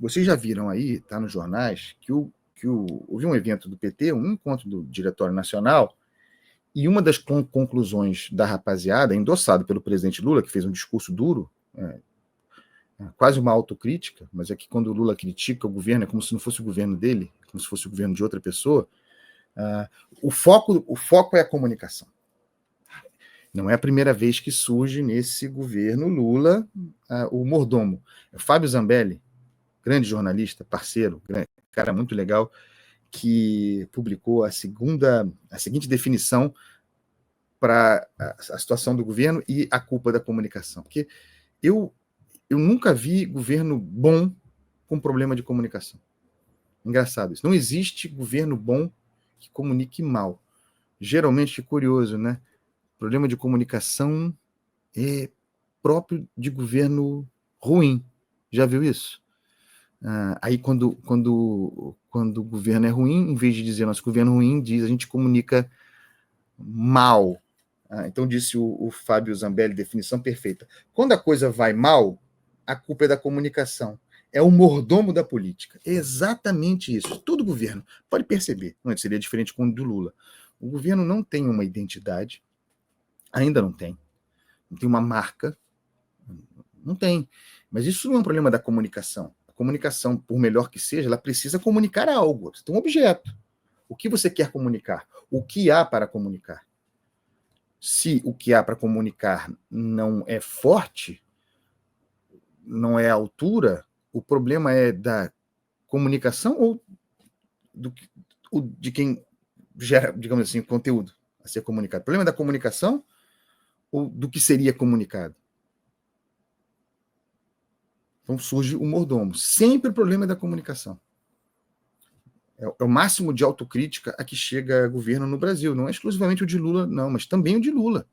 vocês já viram aí, está nos jornais, houve um evento do PT, um encontro do Diretório Nacional, e uma das conclusões da rapaziada, endossado pelo presidente Lula, que fez um discurso duro, quase uma autocrítica, mas é que quando o Lula critica o governo, é como se não fosse o governo dele, como se fosse o governo de outra pessoa. O foco é a comunicação. Não é a primeira vez que surge nesse governo Lula o mordomo. É o Fábio Zambelli, grande jornalista, parceiro, cara muito legal, que publicou a seguinte definição para a situação do governo e a culpa da comunicação. Porque eu nunca vi governo bom com problema de comunicação. Engraçado isso. Não existe governo bom que comunique mal. Geralmente, curioso, né? Problema de comunicação é próprio de governo ruim. Já viu isso? Aí, quando o governo é ruim, em vez de dizer nosso governo ruim, a gente comunica mal. Então, disse o Fábio Zambelli, definição perfeita. Quando a coisa vai mal, a culpa é da comunicação. É o mordomo da política. É exatamente isso. Todo governo, pode perceber, não seria diferente com o do Lula. O governo não tem uma identidade, ainda não tem uma marca, não tem. Mas isso não é um problema da comunicação. A comunicação, por melhor que seja, ela precisa comunicar algo. Você tem um objeto. O que você quer comunicar? O que há para comunicar? Se o que há para comunicar não é forte, não é à altura, o problema é da comunicação ou de quem gera, digamos assim, o conteúdo a ser comunicado? O problema é da comunicação ou do que seria comunicado? Então surge o mordomo. Sempre o problema é da comunicação. É o máximo de autocrítica a que chega governo no Brasil. Não é exclusivamente o de Lula, não, mas também o de Lula.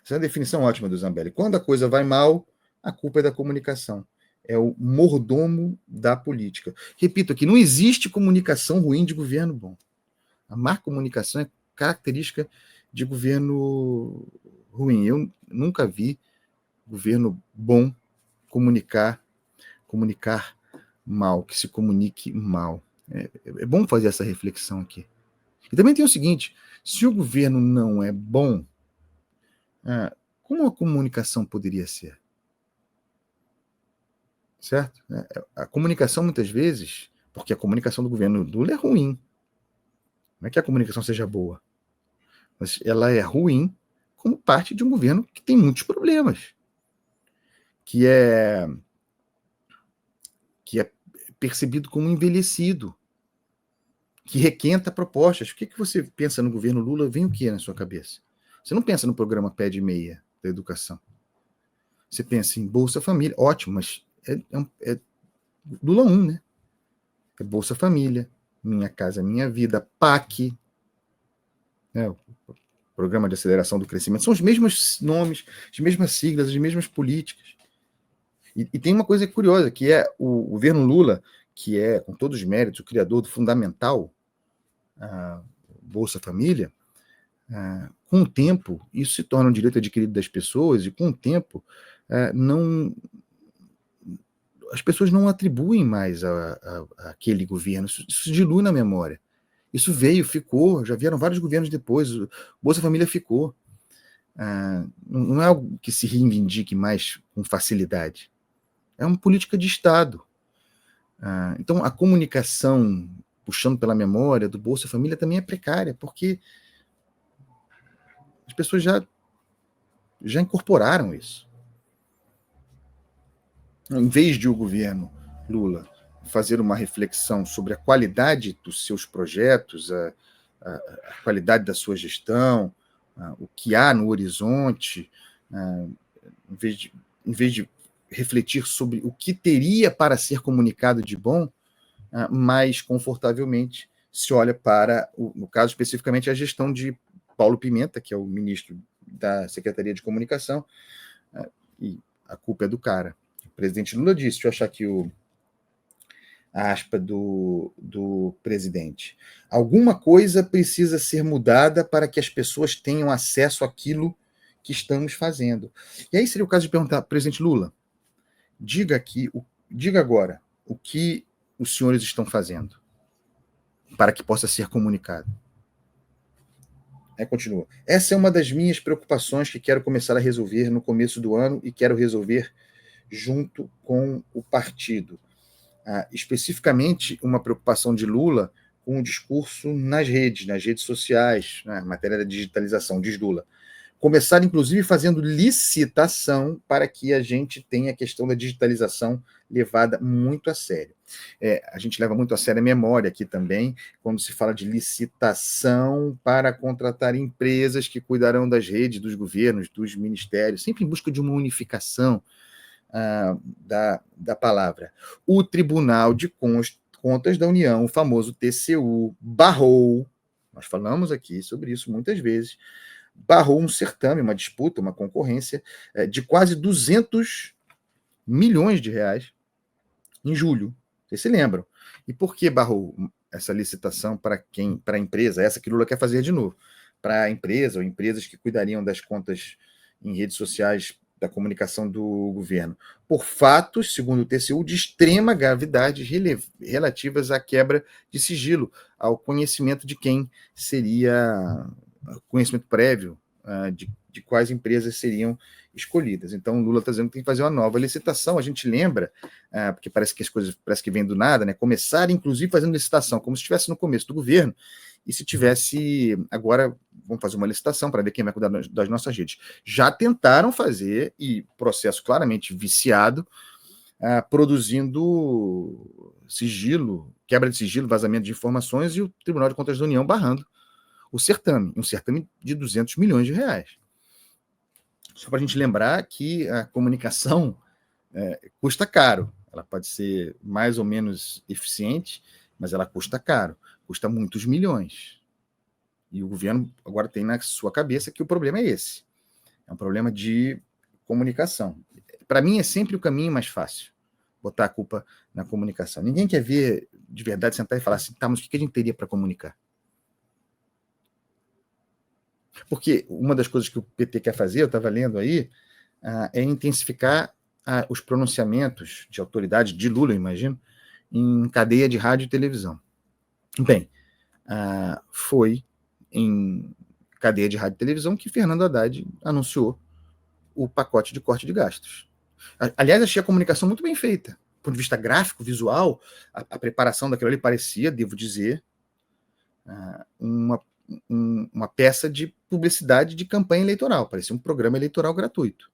Essa é a definição ótima do Zambelli. Quando a coisa vai mal, a culpa é da comunicação. É o mordomo da política. Repito aqui, não existe comunicação ruim de governo bom. A má comunicação é característica de governo ruim. Eu nunca vi governo bom comunicar mal, que se comunique mal. É bom fazer essa reflexão aqui. E também tem o seguinte, se o governo não é bom, como a comunicação poderia ser? Certo? A comunicação, muitas vezes, porque a comunicação do governo Lula é ruim. Não é que a comunicação seja boa, mas ela é ruim como parte de um governo que tem muitos problemas, que é percebido como envelhecido, que requenta propostas. O que você pensa no governo Lula? Vem o que na sua cabeça? Você não pensa no programa Pé de Meia da educação. Você pensa em Bolsa Família, ótimo, mas é Lula 1, né? É Bolsa Família, Minha Casa Minha Vida, PAC, né? O Programa de Aceleração do Crescimento. São os mesmos nomes, as mesmas siglas, as mesmas políticas. E tem uma coisa curiosa, que é o governo Lula, que é, com todos os méritos, o criador do fundamental Bolsa Família, com o tempo, isso se torna um direito adquirido das pessoas, e com o tempo, as pessoas não atribuem mais àquele governo, isso dilui na memória. Isso ficou, já vieram vários governos depois, o Bolsa Família ficou. Não é algo que se reivindique mais com facilidade. É uma política de Estado. Então, a comunicação, puxando pela memória do Bolsa Família, também é precária, porque as pessoas já incorporaram isso. Em vez de o governo Lula fazer uma reflexão sobre a qualidade dos seus projetos, a qualidade da sua gestão, o que há no horizonte, em vez de refletir sobre o que teria para ser comunicado de bom, mais confortavelmente se olha para, no caso especificamente, a gestão de Paulo Pimenta, que é o ministro da Secretaria de Comunicação, e a culpa é do cara. O presidente Lula disse, deixa eu achar aqui a aspa do presidente. Alguma coisa precisa ser mudada para que as pessoas tenham acesso àquilo que estamos fazendo. E aí seria o caso de perguntar, presidente Lula, diga agora o que os senhores estão fazendo para que possa ser comunicado. Aí continua. Essa é uma das minhas preocupações que quero começar a resolver no começo do ano e quero resolver junto com o partido. Especificamente, uma preocupação de Lula com o discurso nas redes sociais, na matéria da digitalização, diz Lula. Começar, inclusive, fazendo licitação para que a gente tenha a questão da digitalização levada muito a sério. A gente leva muito a sério a memória aqui também, quando se fala de licitação para contratar empresas que cuidarão das redes, dos governos, dos ministérios, sempre em busca de uma unificação da palavra. O Tribunal de Contas da União, o famoso TCU, barrou, nós falamos aqui sobre isso muitas vezes, barrou um certame, uma disputa, uma concorrência de quase 200 milhões de reais em julho. Vocês se lembram? E por que barrou essa licitação para a empresa? Essa que Lula quer fazer de novo. Para a empresa ou empresas que cuidariam das contas em redes sociais da comunicação do governo. Por fatos, segundo o TCU, de extrema gravidade relativas à quebra de sigilo, ao conhecimento de quem seria conhecimento prévio de quais empresas seriam escolhidas. Então, Lula está dizendo que tem que fazer uma nova licitação. A gente lembra, porque parece que as coisas parece que vêm do nada, né? Começar, inclusive, fazendo licitação, como se estivesse no começo do governo, e se tivesse, agora, vamos fazer uma licitação para ver quem vai cuidar das nossas redes. Já tentaram fazer, e processo claramente viciado, produzindo sigilo, quebra de sigilo, vazamento de informações, e o Tribunal de Contas da União barrando o certame, um certame de 200 milhões de reais. Só para a gente lembrar que a comunicação custa caro. Ela pode ser mais ou menos eficiente, mas ela custa caro, custa muitos milhões. E o governo agora tem na sua cabeça que o problema é esse. É um problema de comunicação. Para mim é sempre o caminho mais fácil, botar a culpa na comunicação. Ninguém quer ver, de verdade, sentar e falar assim, tá, mas o que a gente teria para comunicar? Porque uma das coisas que o PT quer fazer, eu estava lendo aí, é intensificar os pronunciamentos de autoridade, de Lula, eu imagino, em cadeia de rádio e televisão. Bem, foi em cadeia de rádio e televisão que Fernando Haddad anunciou o pacote de corte de gastos. Aliás, achei a comunicação muito bem feita. Do ponto de vista gráfico, visual, a preparação daquilo ali parecia, devo dizer, uma peça de publicidade de campanha eleitoral, parecia um programa eleitoral gratuito.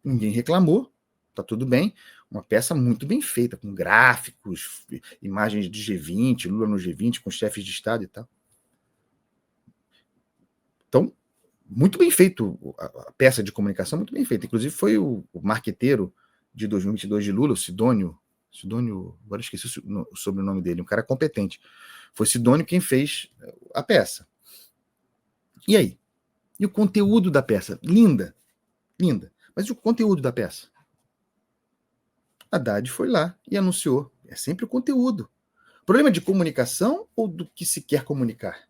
Ninguém reclamou, tá tudo bem, uma peça muito bem feita, com gráficos, imagens de G20, Lula no G20, com chefes de Estado e tal. Então, muito bem feito, a peça de comunicação muito bem feita. Inclusive foi o marqueteiro de 2022 de Lula, o Sidônio, agora esqueci o sobrenome dele, um cara competente. Foi Sidônio quem fez a peça. E aí? E o conteúdo da peça? Linda. Mas e o conteúdo da peça? Haddad foi lá e anunciou. É sempre o conteúdo. Problema de comunicação ou do que se quer comunicar?